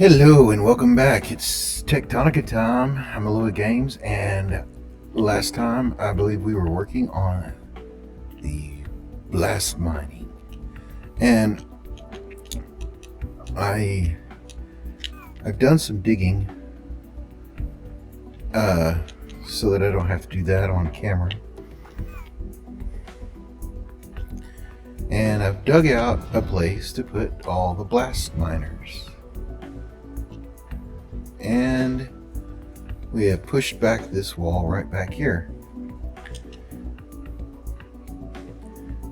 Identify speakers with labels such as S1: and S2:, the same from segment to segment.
S1: Hello and welcome back. It's Tectonica time. I'm Aloha Games, and last time I believe we were working on the blast mining, and I've done some digging so that I don't have to do that on camera, and I've dug out a place to put all the blast miners. And we have pushed back this wall right back here.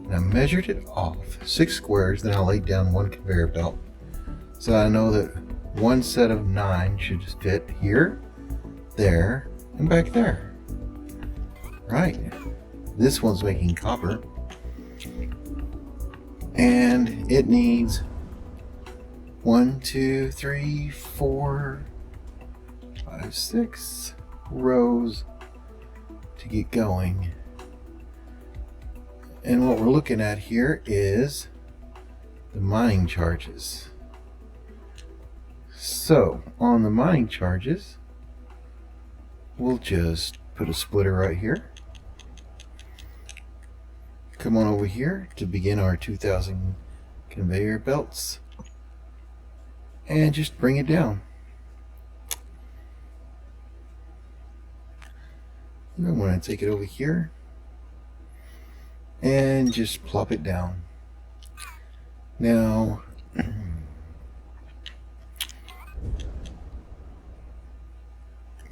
S1: And I measured it off 6 squares, then I laid down one conveyor belt. So I know that one set of 9 should fit here, there, and back there. Right. This one's making copper. And it needs 1, 2, 3, 4, 5, 6 rows to get going. And what we're looking at here is the mining charges. So on the mining charges, we'll just put a splitter right here. Come on over here to begin our 2000 conveyor belts and just bring it down. I'm going to take it over here and just plop it down. Now,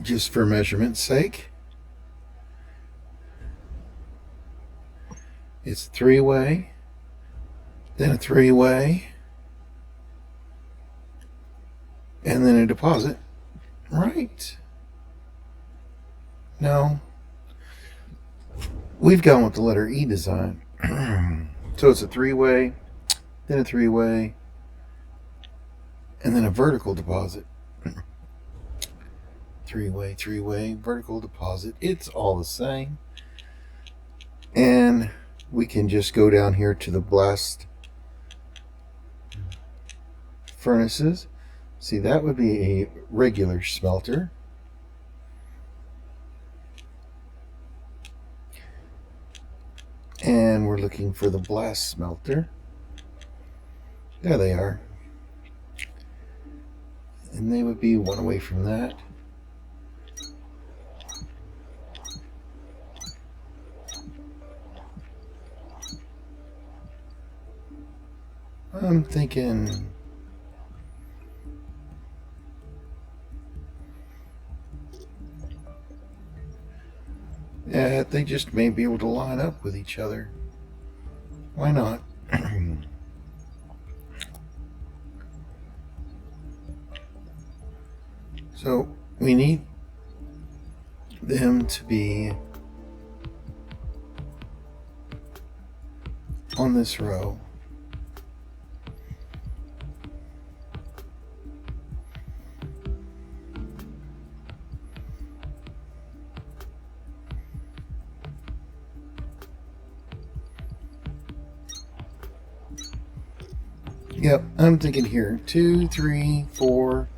S1: just for measurement's sake, it's a 3-way, then a 3-way, and then a deposit. Right. Now, we've gone with the letter E design. So it's a 3-way, then a 3-way, and then a vertical deposit. 3-way, 3-way, vertical deposit. It's all the same. And we can just go down here to the blast furnaces. See, that would be a regular smelter. And we're looking for the blast smelter. There they are. And they would be one away from that. I'm thinking yeah, they just may be able to line up with each other. Why not? So we need them to be on this row. Yep, I'm thinking here 2, 3, 4,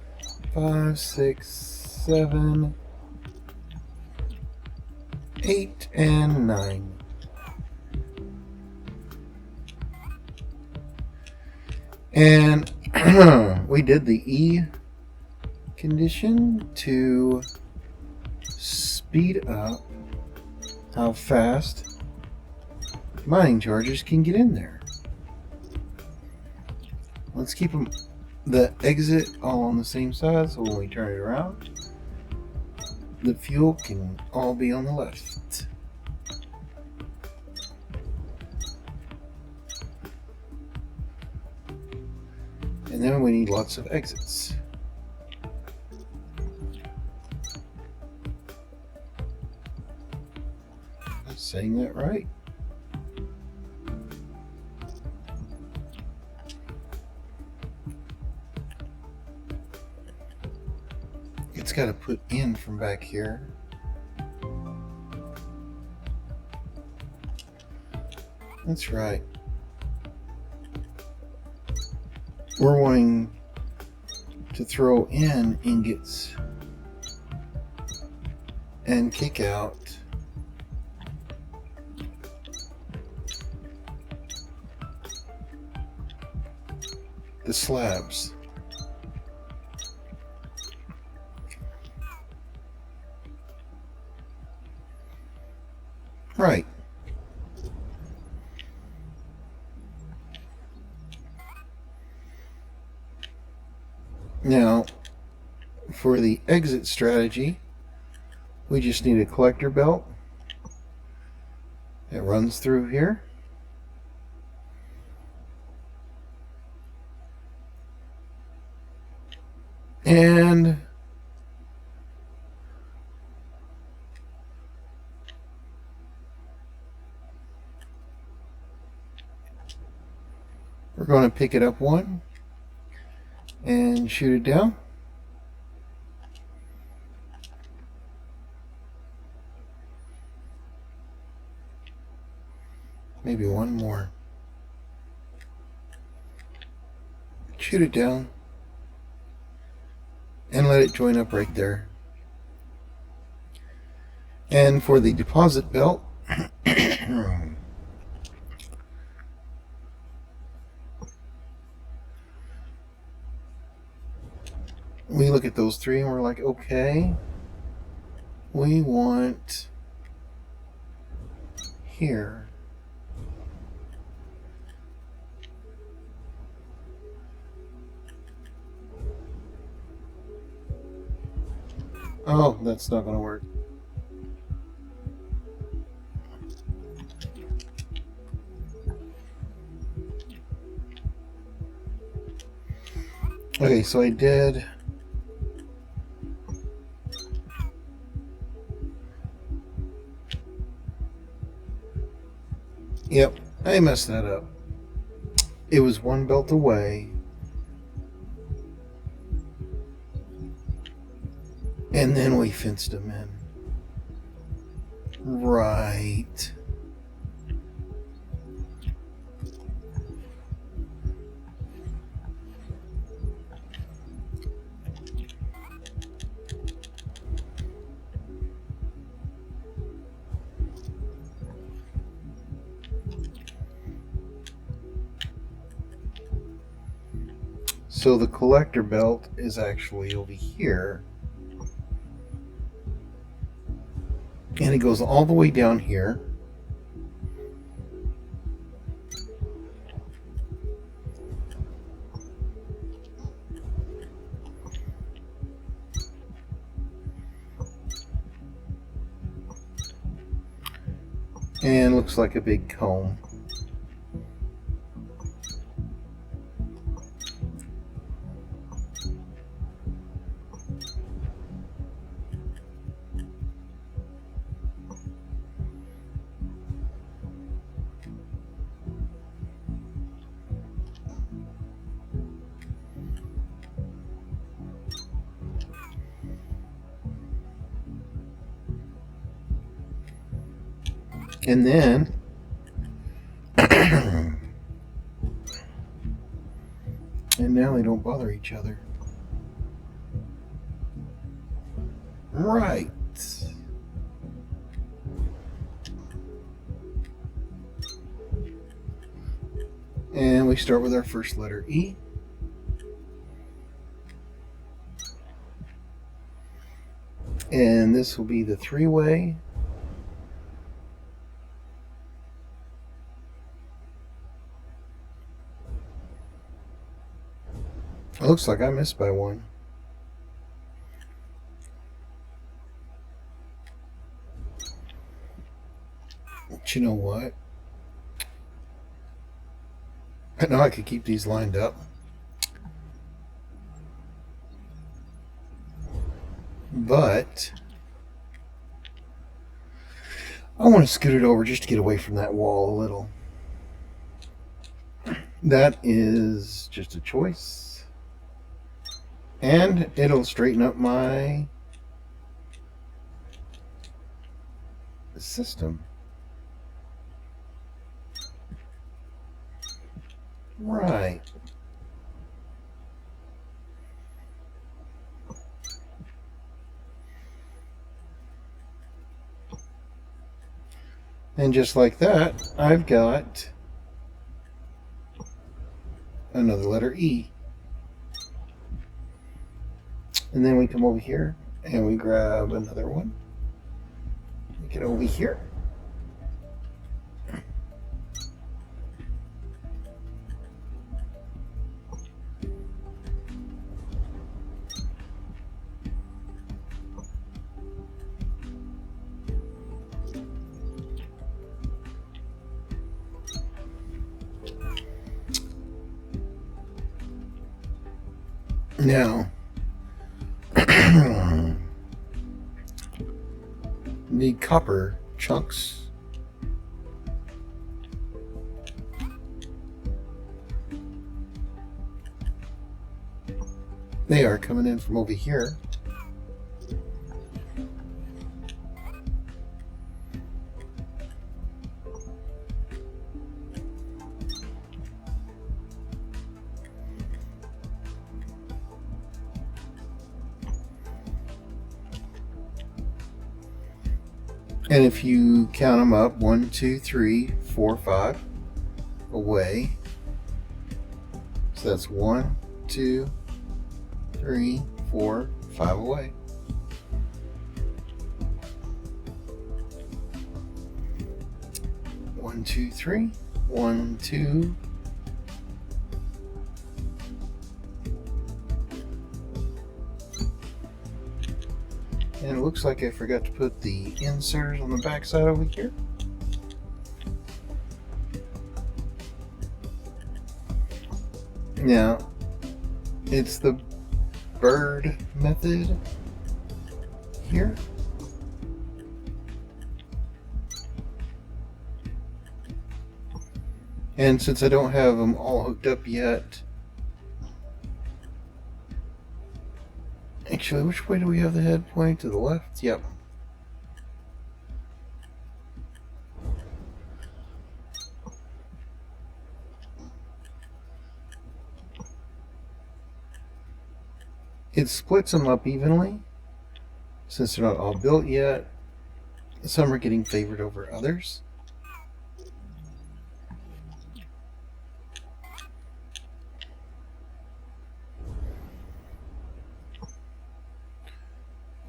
S1: 5, 6, 7, 8, and 9. And we did the E condition to speed up how fast mining charges can get in there. Let's keep them, the exit all on the same side, so when we turn it around, the fuel can all be on the left. And then we need lots of exits. I'm saying that right. It's got to put in from back here. That's right. We're wanting to throw in ingots and kick out the slabs. Right. Now, for the exit strategy, we just need a collector belt. It runs through here. And we're going to pick it up one and shoot it down. Maybe one more. Shoot it down and let it join up right there. And for the deposit belt, we look at those three and we're like, okay, we want here. Oh, that's not going to work. Okay, so I did yep, I messed that up. It was one belt away. And then we fenced them in. Right. So the collector belt is actually over here. And it goes all the way down here. And looks like a big comb. And then and now they don't bother each other. Right. And we start with our first letter E. And this will be the three-way. It looks like I missed by one. But you know what? I know I could keep these lined up. But I want to scoot it over just to get away from that wall a little. That is just a choice. And it'll straighten up my system. Right. And just like that, I've got another letter E. And then we come over here and we grab another one. Make it over here. Now, the copper chunks. They are coming in from over here. And if you count them up, 1, 2, 3, 4, 5 away. So that's 1, 2, 3, 4, 5 away. One, two, three. 1, 2. And it looks like I forgot to put the inserters on the back side over here. Now, it's the bird method here. And since I don't have them all hooked up yet, actually, which way do we have the head pointing? To the left? Yep. It splits them up evenly, since they're not all built yet. Some are getting favored over others.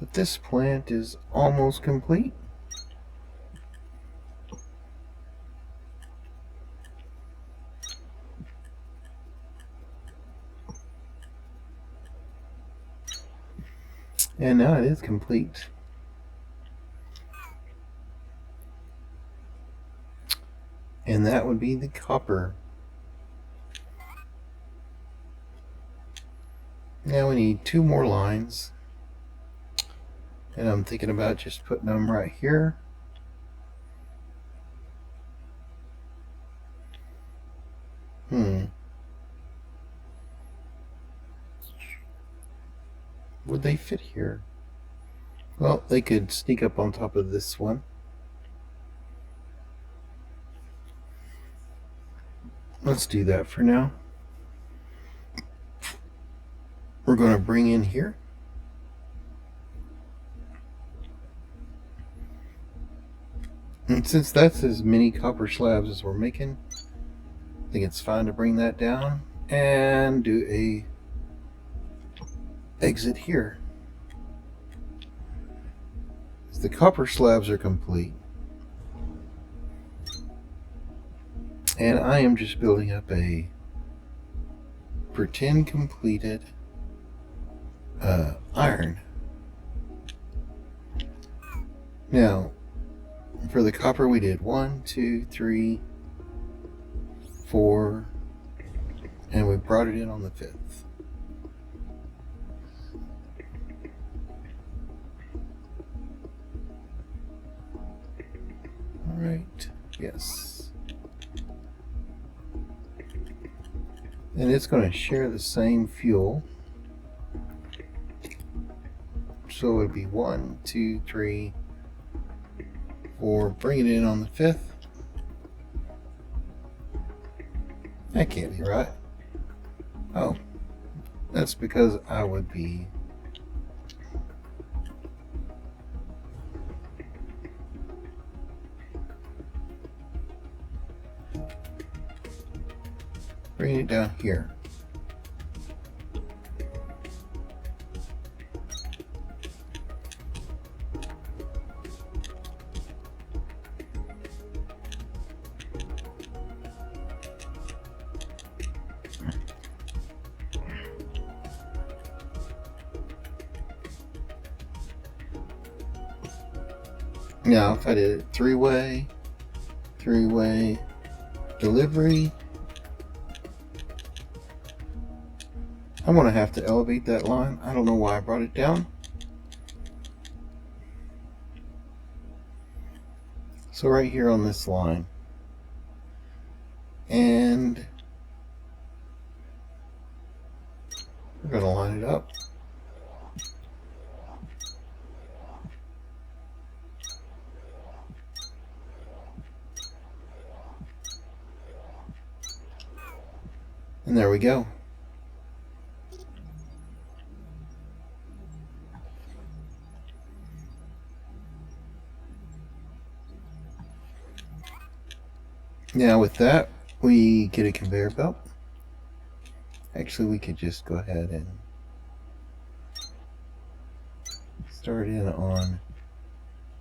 S1: But this plant is almost complete. And now it is complete. And that would be the copper. Now we need 2 more lines. And I'm thinking about just putting them right here. Would they fit here? Well, they could sneak up on top of this one. Let's do that for now. We're going to bring in here. And since that's as many copper slabs as we're making, I think it's fine to bring that down and do a exit here. The copper slabs are complete. And I am just building up a pretend completed iron. Now, for the copper we did 1, 2, 3, 4, and we brought it in on the 5th. Alright, yes. And it's going to share the same fuel. So it would be 1, 2, 3, 4. Bring it in on the 5th. That can't be right. Oh, that's because I would be bring it down here. Now, if I did it three-way delivery, I'm going to have to elevate that line. I don't know why I brought it down. So right here on this line, and we're going to line it up. And there we go. Now with that, we get a conveyor belt. Actually, we could just go ahead and start in on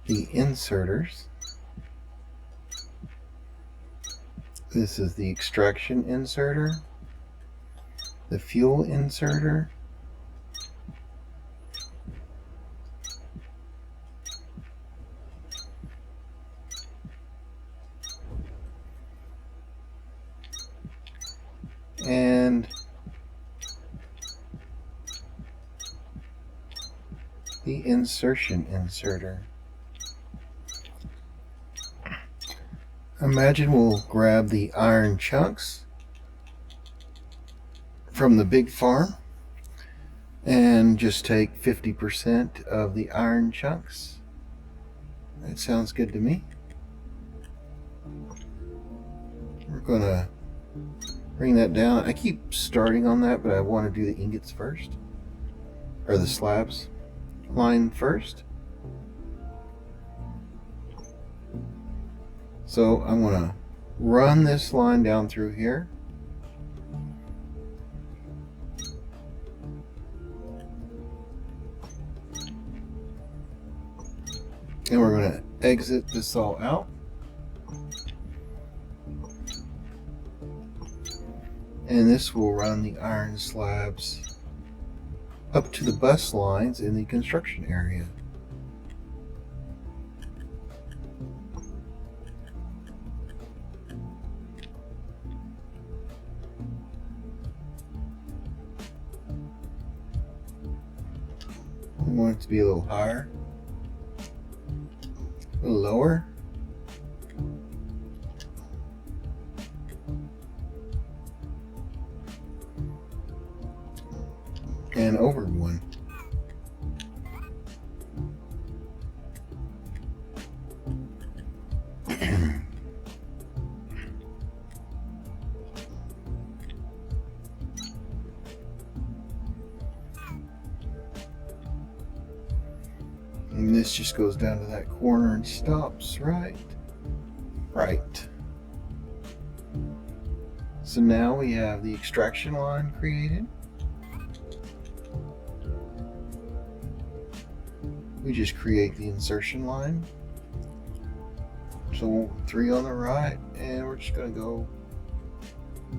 S1: the inserters. This is the extraction inserter, the fuel inserter, and the insertion inserter. Imagine we'll grab the iron chunks from the big farm and just take 50% of the iron chunks. That sounds good to me. We're going to bring that down. I keep starting on that, but I want to do the ingots first, or the slabs line first. So I'm going to run this line down through here. And we're going to exit this all out. And this will run the iron slabs up to the bus lines in the construction area. We want it to be a little higher, a little lower. And over one. And this just goes down to that corner and stops right. So now we have the extraction line created. We just create the insertion line. So 3 on the right, and we're just going to go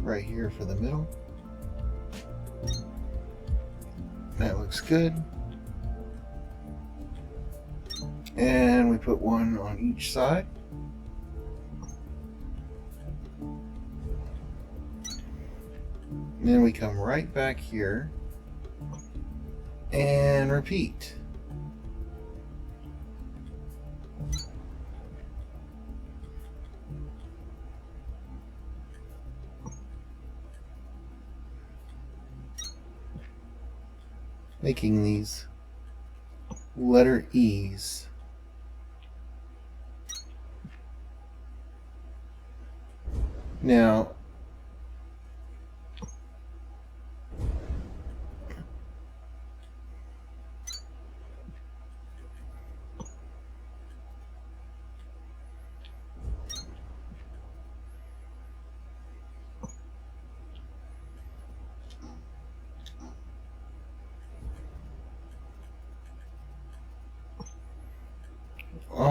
S1: right here for the middle. That looks good. And we put 1 on each side. And then we come right back here and repeat. Making these letter E's. Now,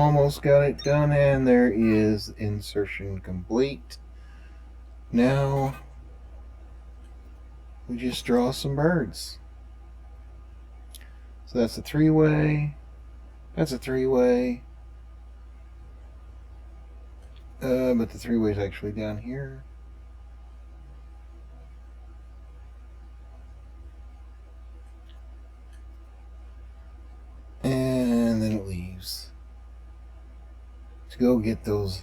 S1: almost got it done, and there is insertion complete. Now we just draw some birds. So that's a three-way, that's a three-way, but the three-way is actually down here. And then it leaves to go get those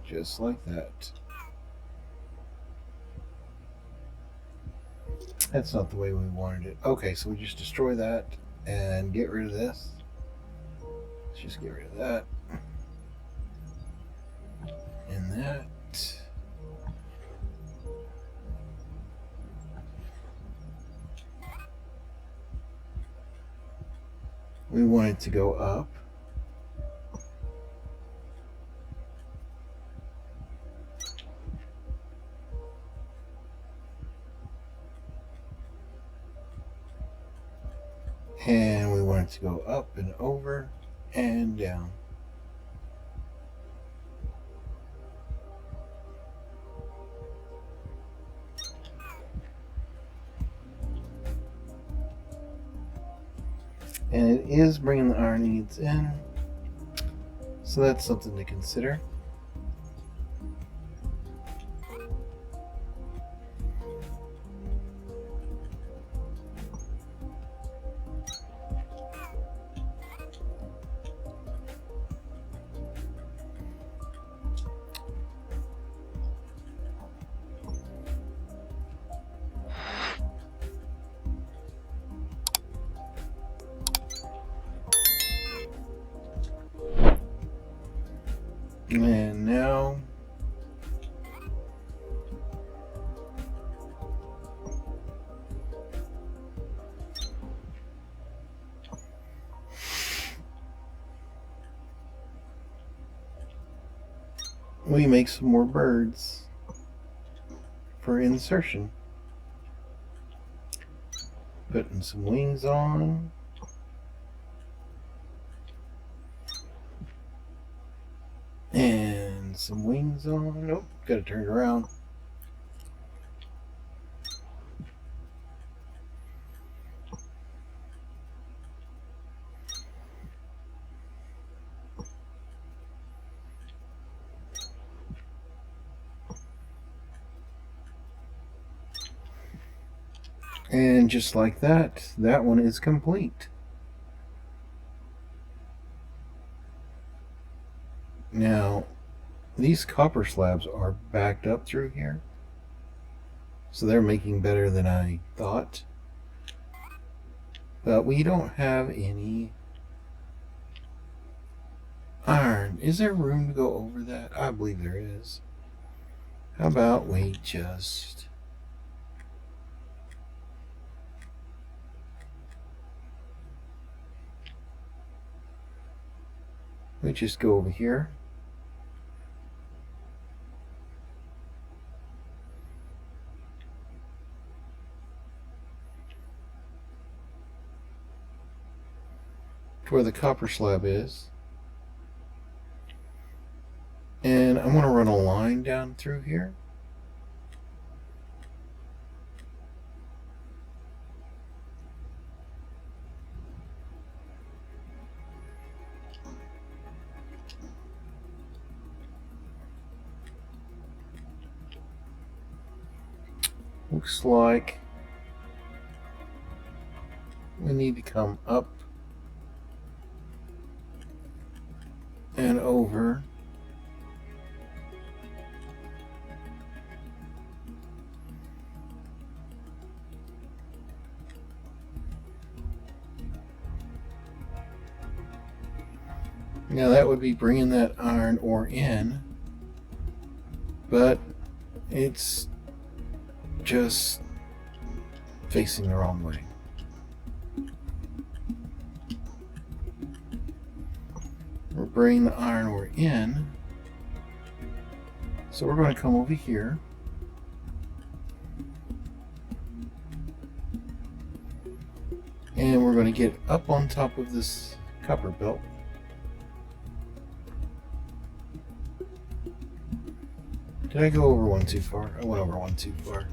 S1: just like that. That's not the way we wanted it. Okay, so we just destroy that and get rid of this. Let's just get rid of that and that. We want it to go up. And we want it to go up and over and down. And it is bringing the iron ingots in, so that's something to consider. And now we make some more birds for insertion. Putting some wings on. And some wings on. Nope, gotta turn it around. And just like that, that one is complete. Now, these copper slabs are backed up through here, so they're making better than I thought. But we don't have any iron. Is there room to go over that? I believe there is. How about we just go over here. To where the copper slab is. And I'm going to run a line down through here. Looks like we need to come up and over. Now that would be bringing that iron ore in, but it's just facing the wrong way. We're bringing the iron ore in, So we're going to come over here. And we're going to get up on top of this copper belt. Did I go over one too far? I went over one too far.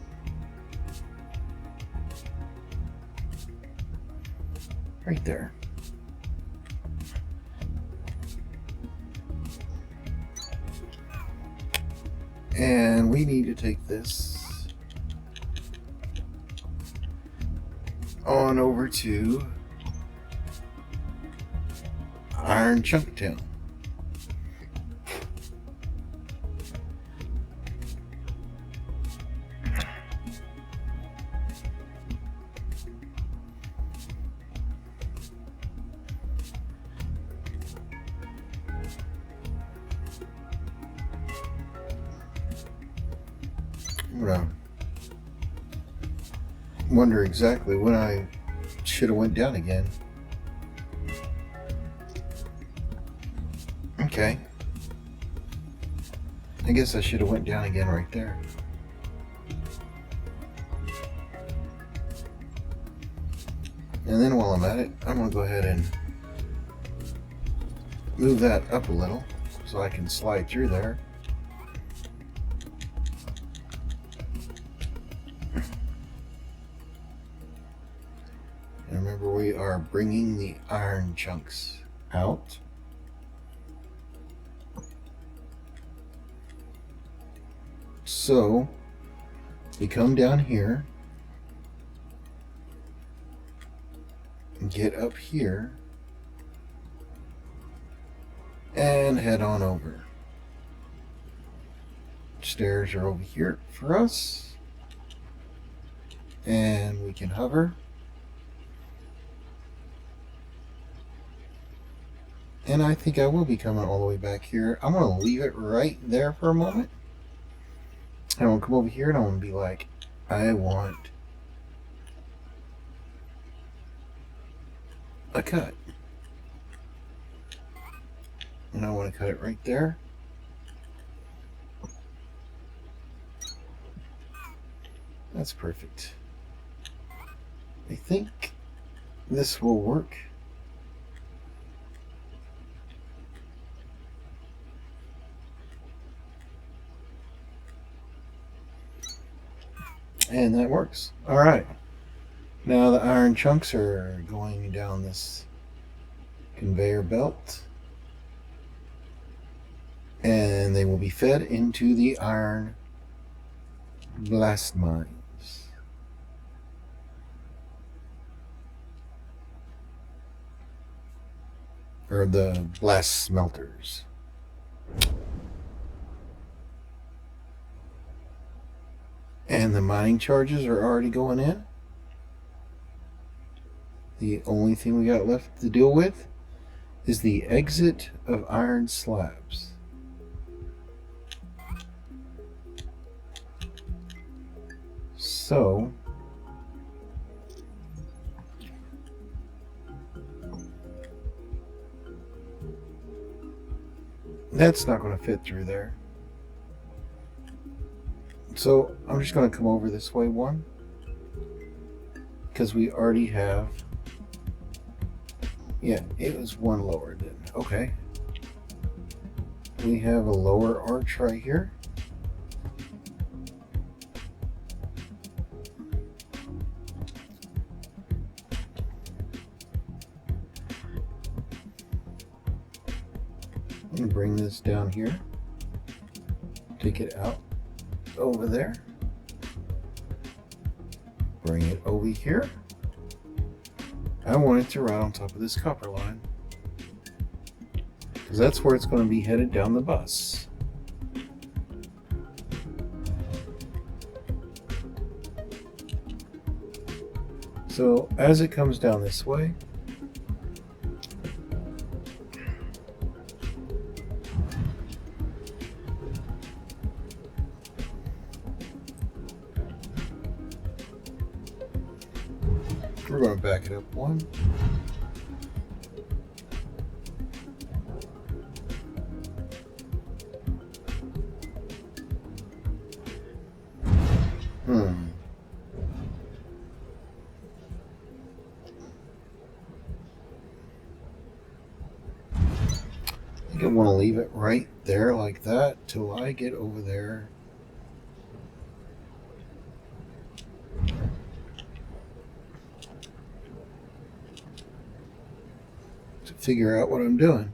S1: Right there. And we need to take this on over to Iron Chunk Town. I wonder exactly when I should have went down again. Okay. I guess I should have went down again right there. And then while I'm at it, I'm going to go ahead and move that up a little so I can slide through there. And remember, we are bringing the iron chunks out. So we come down here, get up here, and head on over. Stairs are over here for us, and we can hover. And I think I will be coming all the way back here. I'm going to leave it right there for a moment. And I'll come over here and I'm going to be like, I want a cut. And I want to cut it right there. That's perfect. I think this will work. And that works. All right. Now the iron chunks are going down this conveyor belt. And they will be fed into the iron blast mines. Or the blast smelters. And the mining charges are already going in. The only thing we got left to deal with is the exit of iron slabs. So that's not going to fit through there. So I'm just going to come over this way one, because we already have, yeah, it was one lower then. Okay. We have a lower arch right here. I'm going to bring this down here, take it out over there, bring it over here. I want it to ride on top of this copper line, because that's where it's going to be headed down the bus. So as it comes down this way, we're going to back it up one. I want to leave it right there like that till I get over there. To figure out what I'm doing.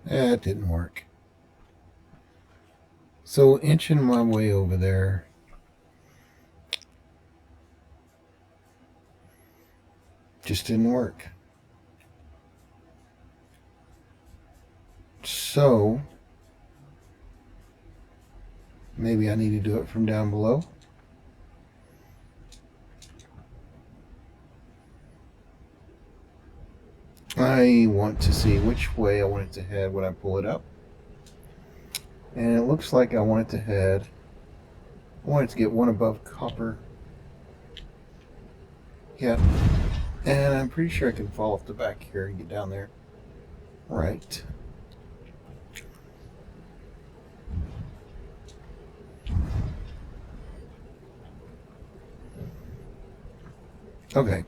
S1: It didn't work. So inching my way over there. Just didn't work. So maybe I need to do it from down below. I want to see which way I want it to head when I pull it up. And it looks like I want it to head, I want it to get one above copper. Yeah. And I'm pretty sure I can fall off the back here and get down there. Right. Okay.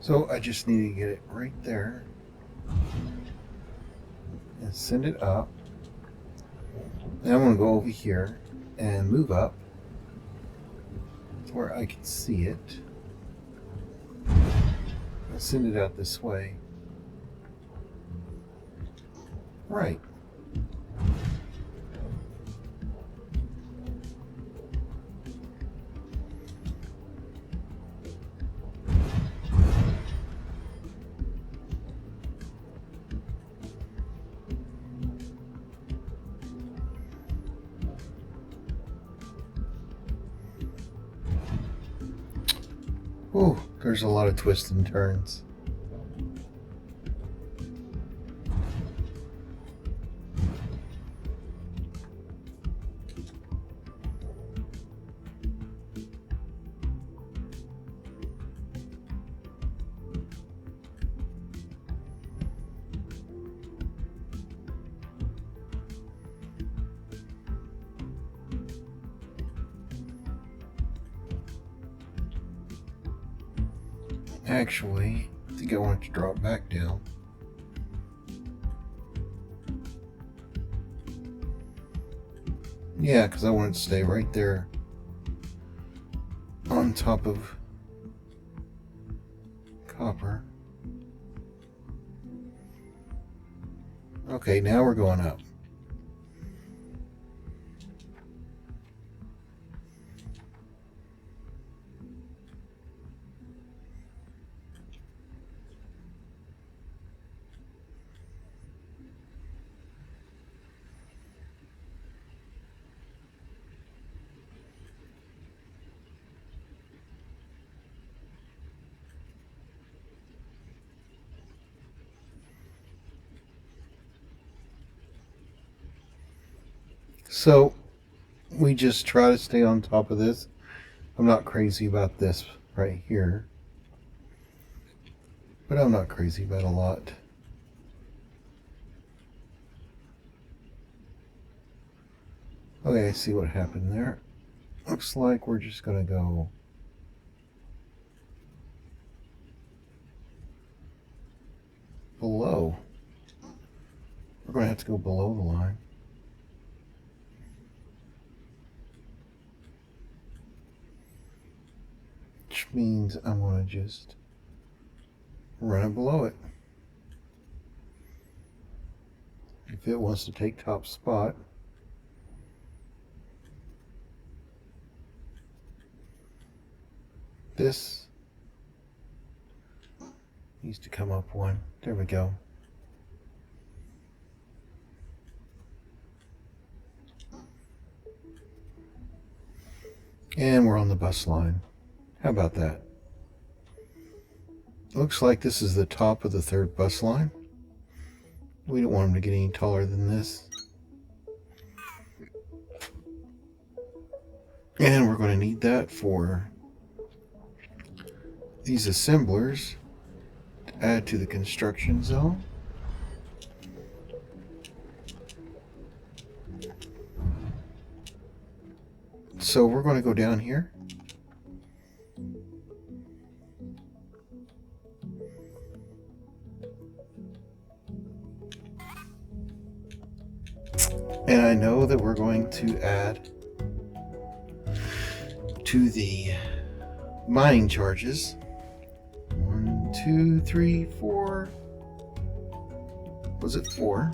S1: So I just need to get it right there and send it up. And I'm going to go over here and move up to where I can see it. I'll send it out this way. Right. Oh, there's a lot of twists and turns. Actually, I think I want it to drop back down. Yeah, because I want it to stay right there on top of copper. Okay, now we're going up. So we just try to stay on top of this. I'm not crazy about this right here, but I'm not crazy about a lot. Okay, I see what happened there. Looks like we're just gonna go below. We're gonna have to go below the line. Which means I want to just run it below it. If it wants to take top spot, this needs to come up one. There we go. And we're on the bus line. How about that? Looks like this is the top of the third bus line. We don't want them to get any taller than this. And we're going to need that for these assemblers to add to the construction zone. So we're going to go down here. And I know that we're going to add to the mining charges. 1, 2, 3, 4. Was it 4?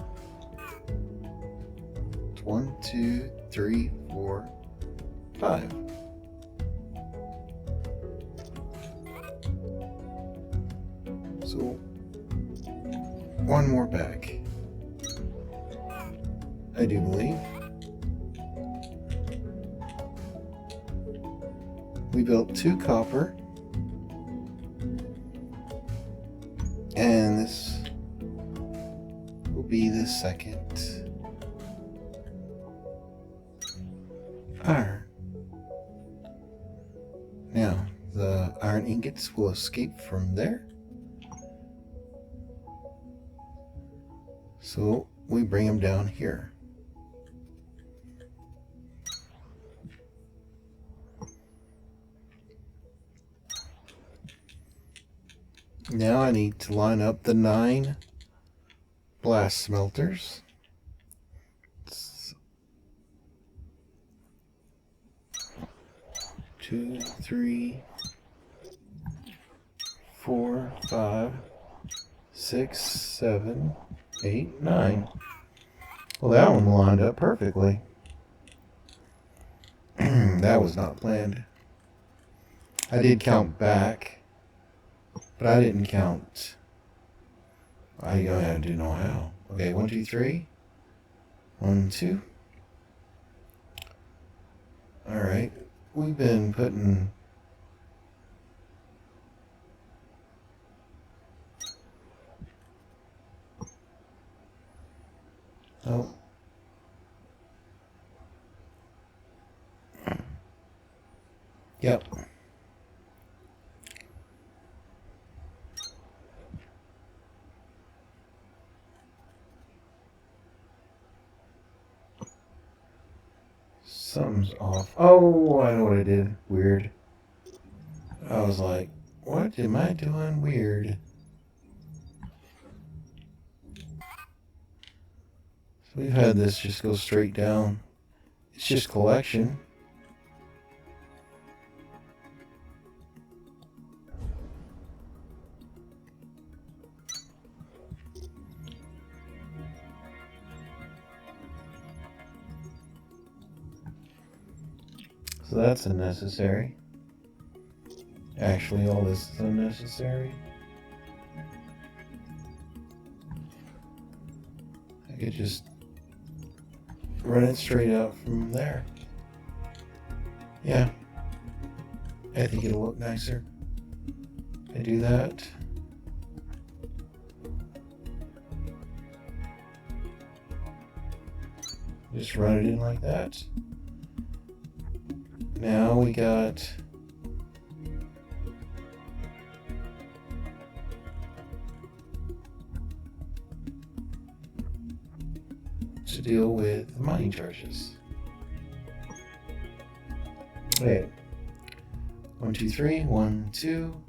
S1: 1, 2, 3, 4, 5. So one more back, I do believe. We built 2 copper, and this will be the second iron. Now, the iron ingots will escape from there. So we bring them down here. Now I need to line up the 9 blast smelters. 2, 3, 4, 5, 6, 7, 8, 9. Well, that one lined up perfectly. That was not planned. I did count back, but I didn't count. I do know how. Okay, 1, 2, 3. 1, 2. Alright. We've been putting Yep. Something's off. Oh, I know what I did. Weird. I was like, what am I doing weird? So we've had this just go straight down. It's just collection. So that's unnecessary. Actually, all this is unnecessary. I could just run it straight out from there. Yeah. I think it'll look nicer. I do that. Just run it in like that. Now we got to deal with the mining charges. Wait. 1, 2, 3. 1, 2.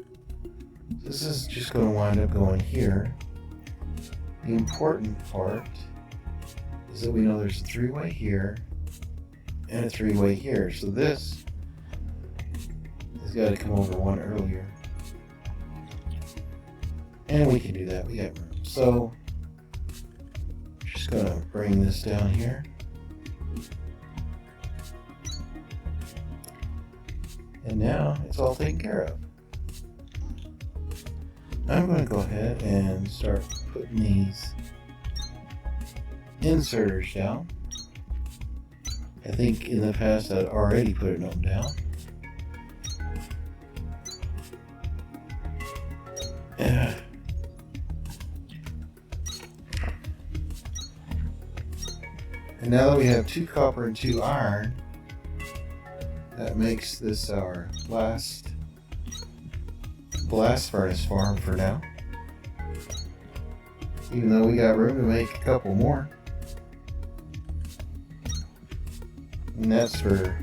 S1: This is just going to wind up going here. The important part is that we know there's a 3-way here and a 3-way here. So this has got to come over one earlier. And we can do that. We got room. So just going to bring this down here. And now it's all taken care of. I'm going to go ahead and start putting these inserters down. I think in the past I'd already put them down. And now that we have 2 copper and 2 iron, That makes this our last blast furnace farm for now. Even though we got room to make a couple more. And that's for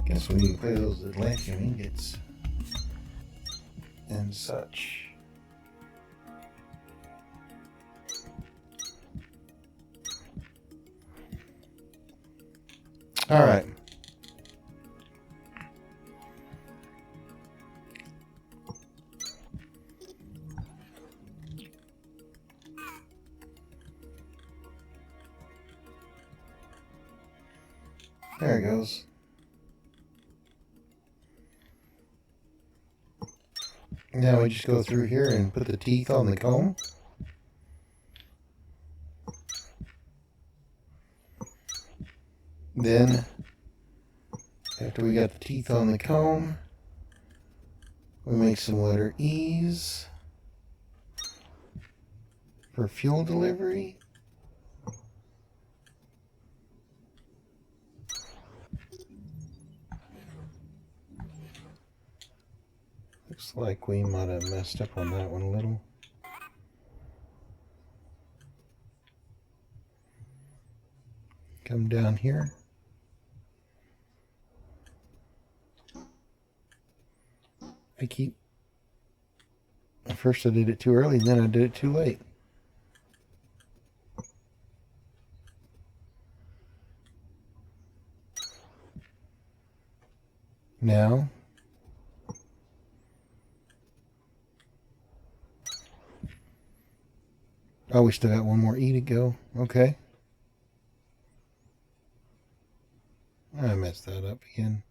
S1: guess we need to play those Atlantic ingots and such. All right. There it goes. Now we just go through here and put the teeth on the comb. Then, after we got the teeth on the comb, we make some letter E's for fuel delivery. Looks like we might have messed up on that one a little. Come down here. First I did it too early, and then I did it too late. Now, oh, we still got one more E to go. Okay. I messed that up again.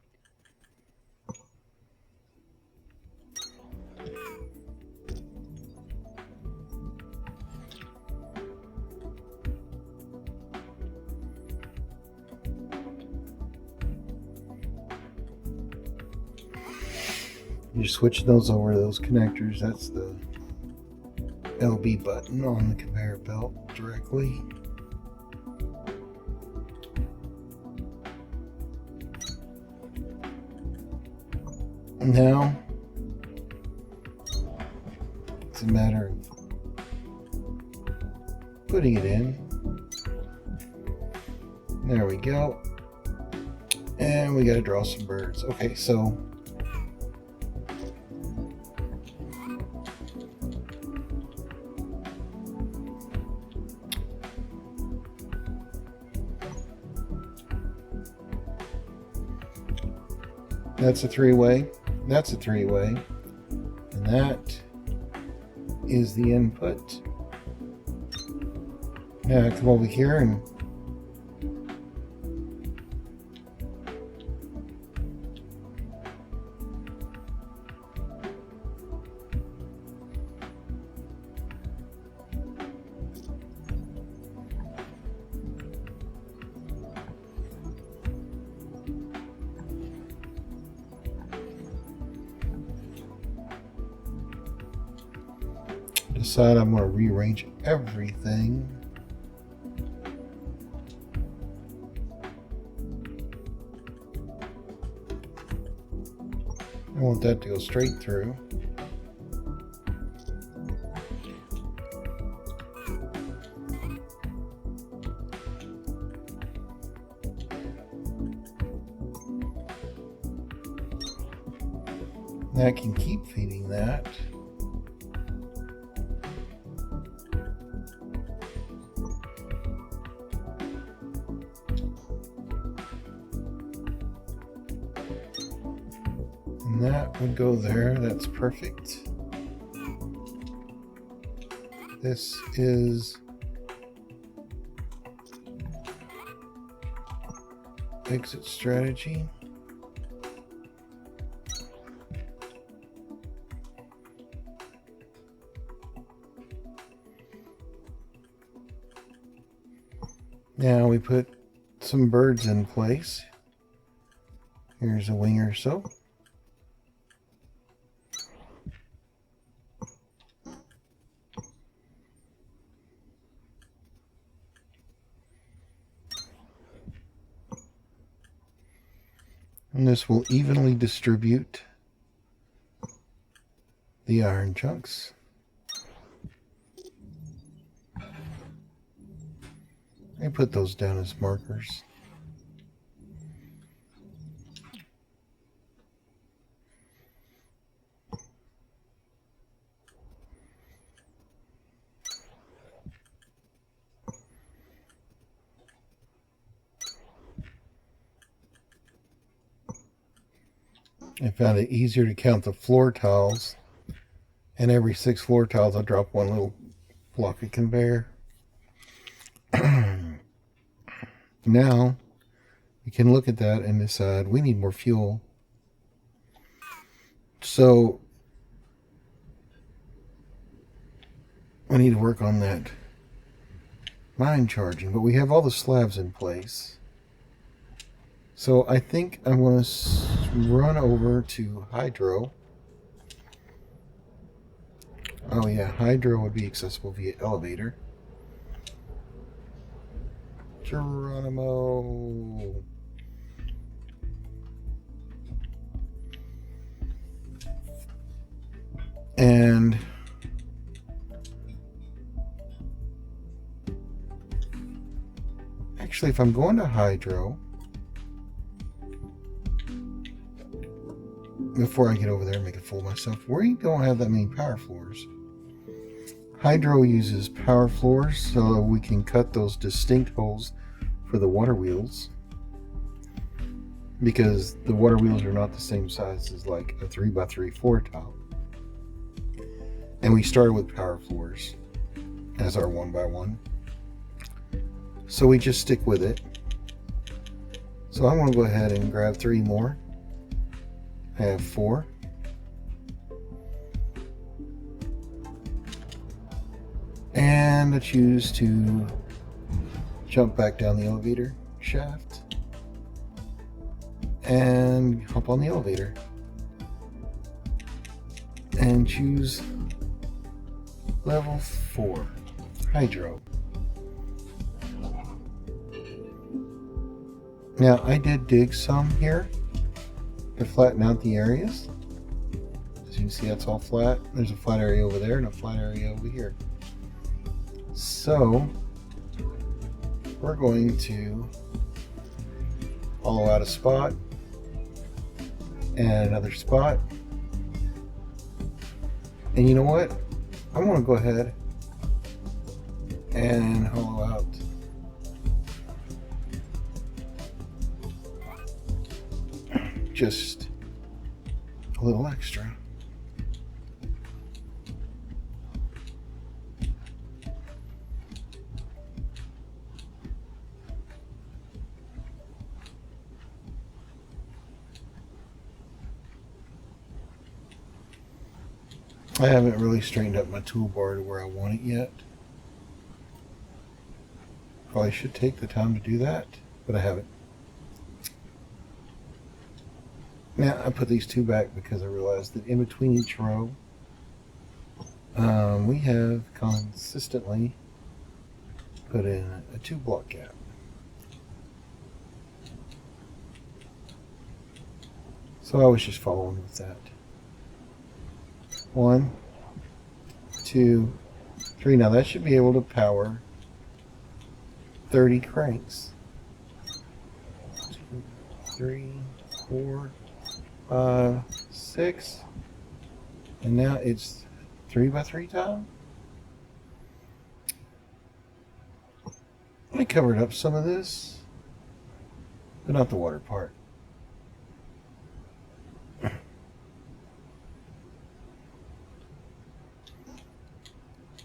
S1: You switch those over to those connectors. That's the LB button on the conveyor belt directly. Now it's a matter of putting it in. There we go. And we got to draw some birds. Okay, so that's a three-way. That's a three-way. And that is the input. Now I come over here and decide I'm going to rearrange everything. I want that to go straight through. Now I can keep feeding that. And that would go there. That's perfect. This is exit strategy. Now we put some birds in place. Here's a wing or so. And this will evenly distribute the iron chunks. I put those down as markers. I found it easier to count the floor tiles, and every 6 floor tiles I drop one little block of conveyor. Now we can look at that and decide we need more fuel. So we need to work on that mine charging, but we have all the slabs in place. So I think I'm going to run over to hydro. Oh yeah, hydro would be accessible via elevator. Geronimo. And actually, if I'm going to hydro, before I get over there and make a fool of myself, we don't have that many power floors. Hydro uses power floors so we can cut those distinct holes for the water wheels, because the water wheels are not the same size as like a 3x3 floor tile. And we started with power floors as our 1x1. So we just stick with it. So I'm going to go ahead and grab 3 more. I have 4. And I choose to jump back down the elevator shaft and hop on the elevator and choose level 4, hydro. Now I did dig some here to flatten out the areas. As you can see, that's all flat. There's a flat area over there and a flat area over here. So we're going to hollow out a spot and another spot. And you know what? I'm going to go ahead and hollow out just a little extra. I haven't really straightened up my toolbar to where I want it yet. Probably should take the time to do that, but I haven't. Now I put these 2 back because I realized that in between each row we have consistently put in a 2 block gap. So I was just following with that. 1, 2, 3. Now that should be able to power 30 cranks. 2, 3, 4, 5, 6. And now it's 3x3 tile. I covered up some of this, but not the water part.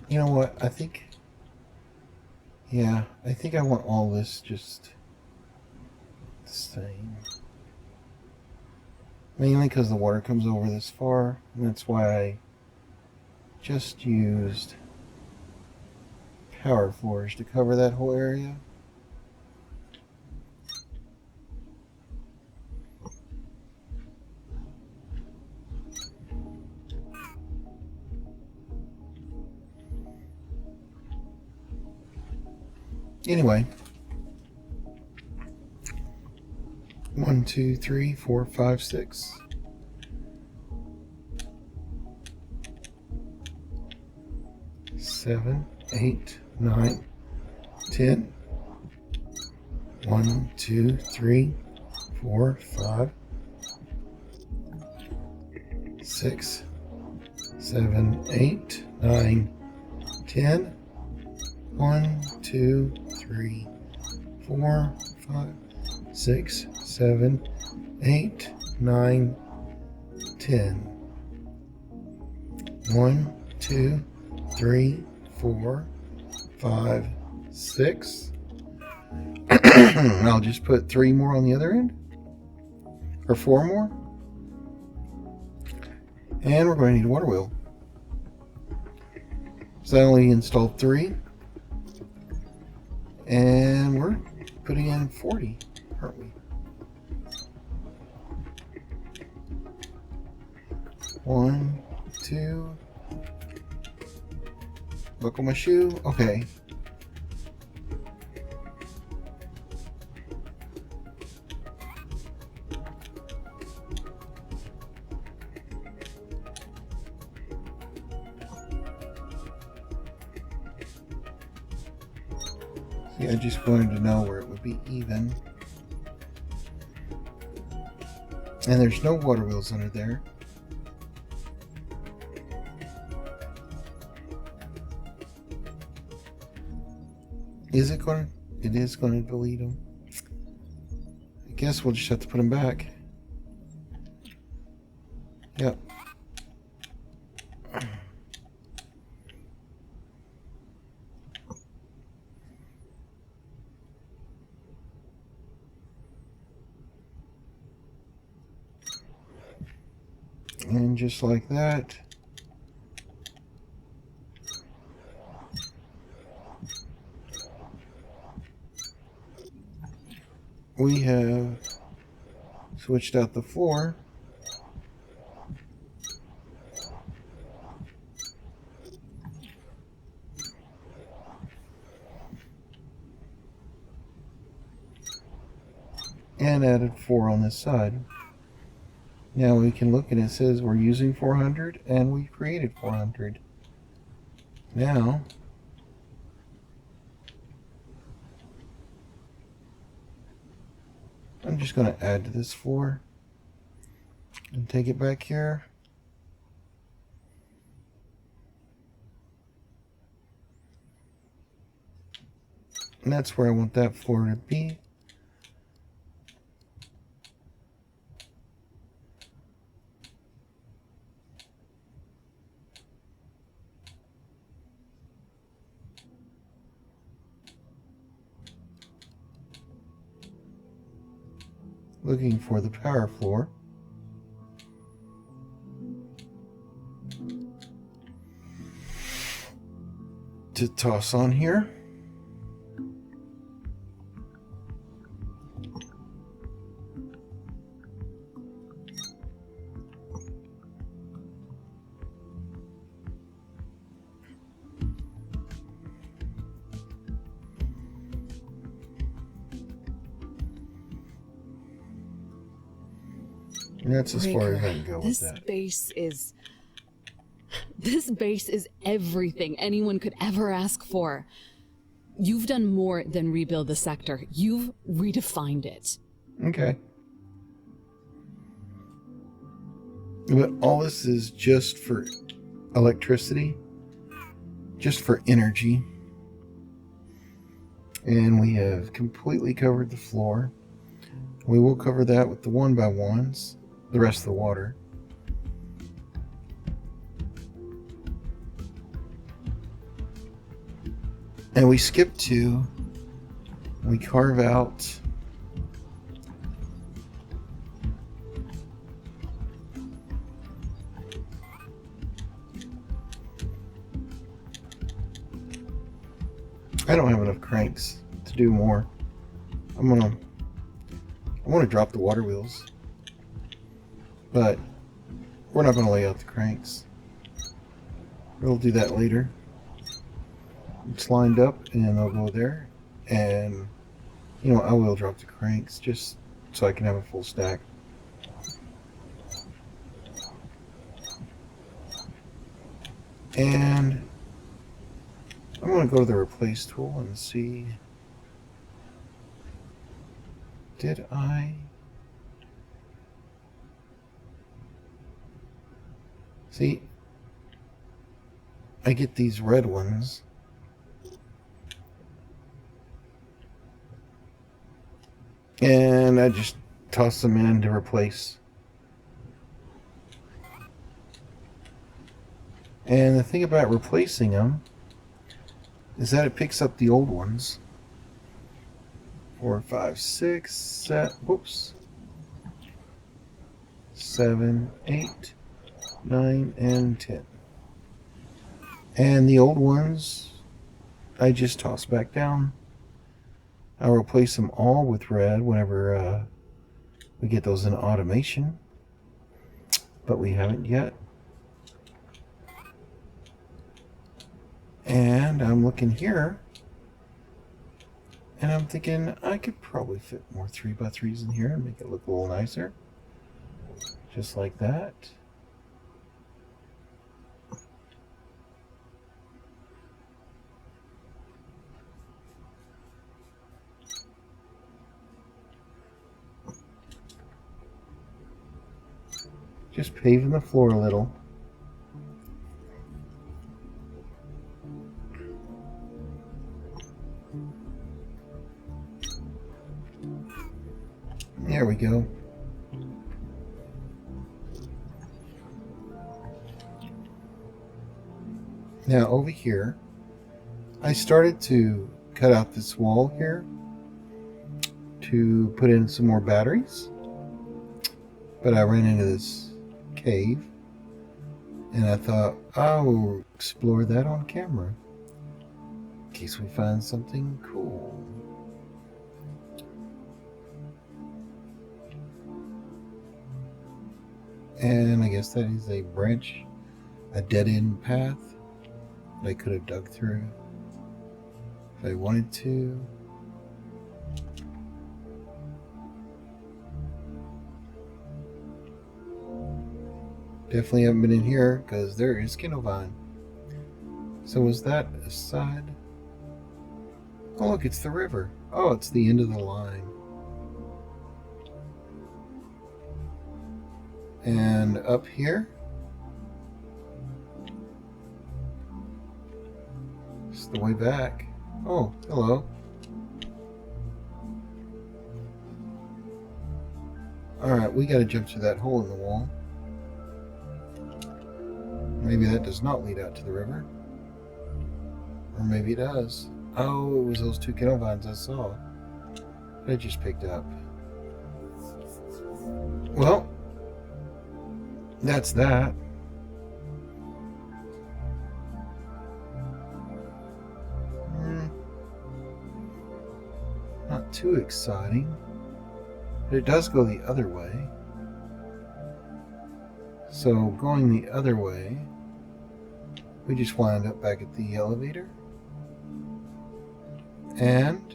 S1: You know what? I think I want all this just the same. Mainly because the water comes over this far, and that's why I just used power floors to cover that whole area. Anyway, I'm 1, 2, 3, 4, 5, 6. 7, 8, 9, 10. 1, 2, 3, 4, 5, 6, 7, 8, 9, 10. 1, 2, 3, 4, 5, 6, 7, 8, 9, 10. 1, 2, 3, 4, 5, 6. I'll just put 3 more on the other end, or 4 more, and we're going to need a water wheel. So I only installed 3, and we're putting in 40, aren't we? 1, 2. Buckle my shoe. Okay. See, I just wanted to know where it would be even. And there's no water wheels under there. Is it going to? It is going to delete them. I guess we'll just have to put them back. Yep. And just like that, we have switched out the floor. And added 4 on this side. Now we can look and it says we're using 400 and we created 400. Now I'm just going to add to this floor and take it back here. And that's where I want that floor to be. Looking for the power floor. To toss on here. And that's as far as I can go with that.
S2: This base is everything anyone could ever ask for. You've done more than rebuild the sector. You've redefined it.
S1: Okay. But all this is just for electricity, just for energy. And we have completely covered the floor. We will cover that with the 1x1s, the rest of the water. And we skip to, we carve out I don't have enough cranks to do more. I want to drop the water wheels, but we're not going to lay out the cranks. We'll do that later. It's lined up and they'll go there, and I will drop the cranks just so I can have a full stack. And I'm going to go to the replace tool and see, did I see, I get these red ones. And I just toss them in to replace. And the thing about replacing them is that it picks up the old ones. 4, 5, 6, 7, 8, 9, and 10. And the old ones I just toss back down. I'll replace them all with red whenever we get those in automation, but we haven't yet. And I'm looking here, and I'm thinking I could probably fit more 3x3s in here and make it look a little nicer. Just like that. Just paving the floor a little. There we go. Now over here, I started to cut out this wall here to put in some more batteries, but I ran into this cave and I thought I'll explore that on camera in case we find something cool. And I guess that is a branch, a dead-end path that I could have dug through if I wanted to. Definitely haven't been in here because there is Kindle Vine. So was that a side? Oh look, it's the river. Oh, it's the end of the line. And up here, it's the way back. Oh, hello. Alright, we gotta jump through that hole in the wall. Maybe that does not lead out to the river. Or maybe it does. Oh, it was those 2 Kindle Vines I saw that I just picked up. Well, that's that. Not too exciting, but it does go the other way. So going the other way, we just wind up back at the elevator, and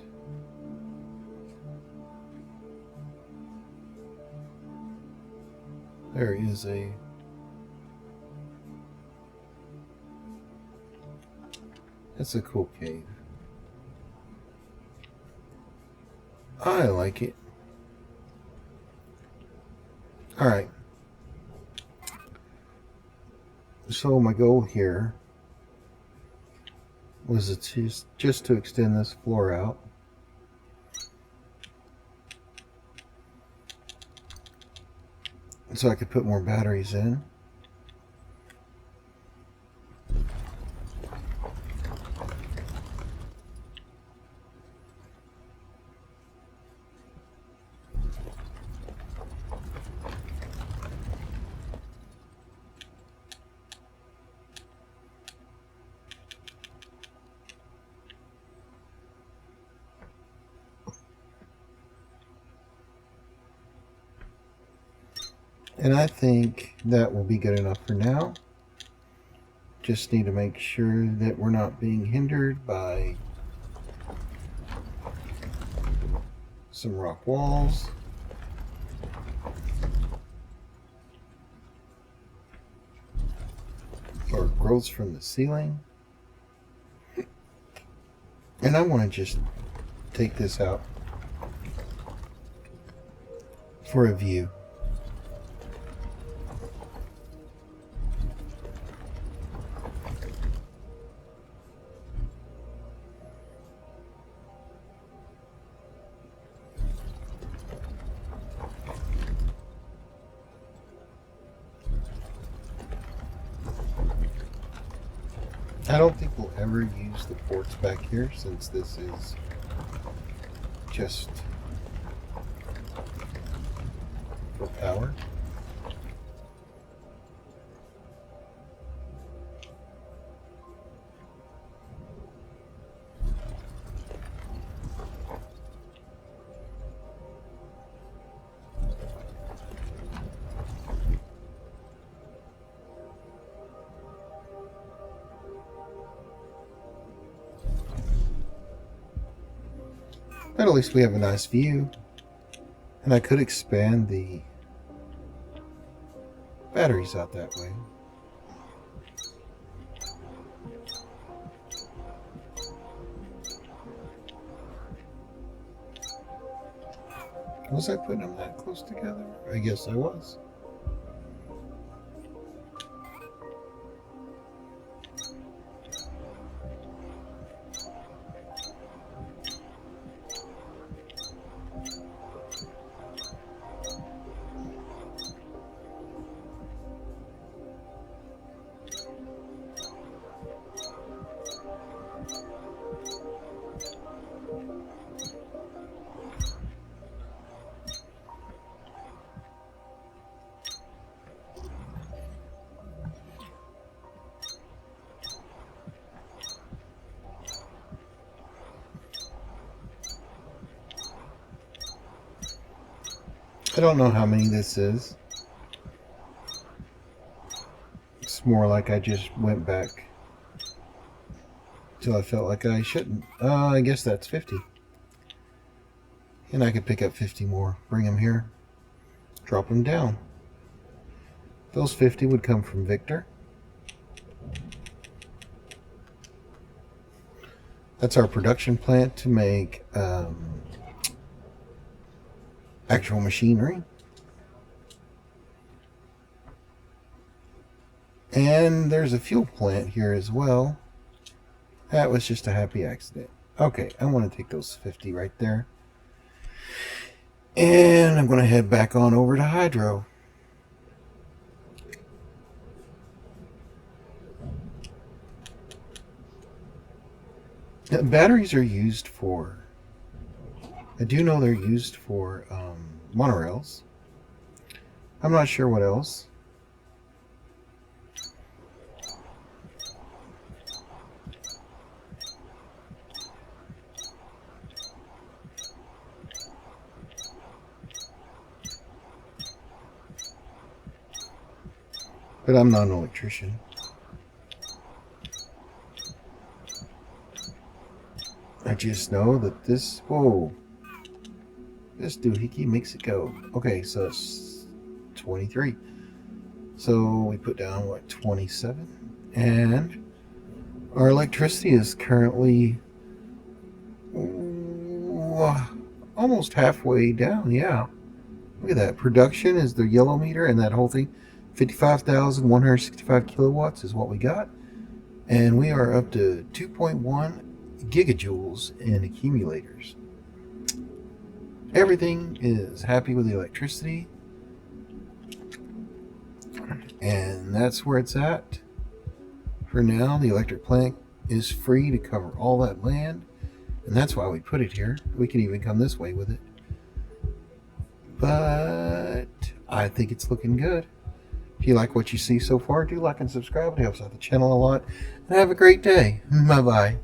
S1: there is that's a cool cave. I like it. Alright. So my goal here was just to extend this floor out. So I could put more batteries in. And I think that will be good enough for now. Just need to make sure that we're not being hindered by some rock walls. Or growths from the ceiling. And I want to just take this out for a view. I don't think we'll ever use the ports back here since this is just for power. But at least we have a nice view. And I could expand the batteries out that way. Was I putting them that close together? I guess I was. I don't know how many this is. It's more like I just went back till I felt like I shouldn't. I guess that's 50. And I could pick up 50 more. Bring them here. Drop them down. Those 50 would come from Victor. That's our production plant to make actual machinery. And there's a fuel plant here as well. That was just a happy accident. Okay, I want to take those 50 right there. And I'm going to head back on over to Hydro. Batteries are used for, I do know they're used for monorails. I'm not sure what else. But I'm not an electrician. I just know that this, whoa, this doohickey makes it go. Okay, so it's 23. So we put down, what, 27? And our electricity is currently almost halfway down, yeah. Look at that. Production is the yellow meter, and that whole thing, 55,165 kilowatts is what we got. And we are up to 2.1 gigajoules in accumulators. Everything is happy with the electricity, and that's where it's at for now. The electric plant is free to cover all that land, and that's why we put it here. We can even come this way with it, but I think it's looking good. If you like what you see so far, do like and subscribe. It helps out the channel a lot, and have a great day. Bye bye.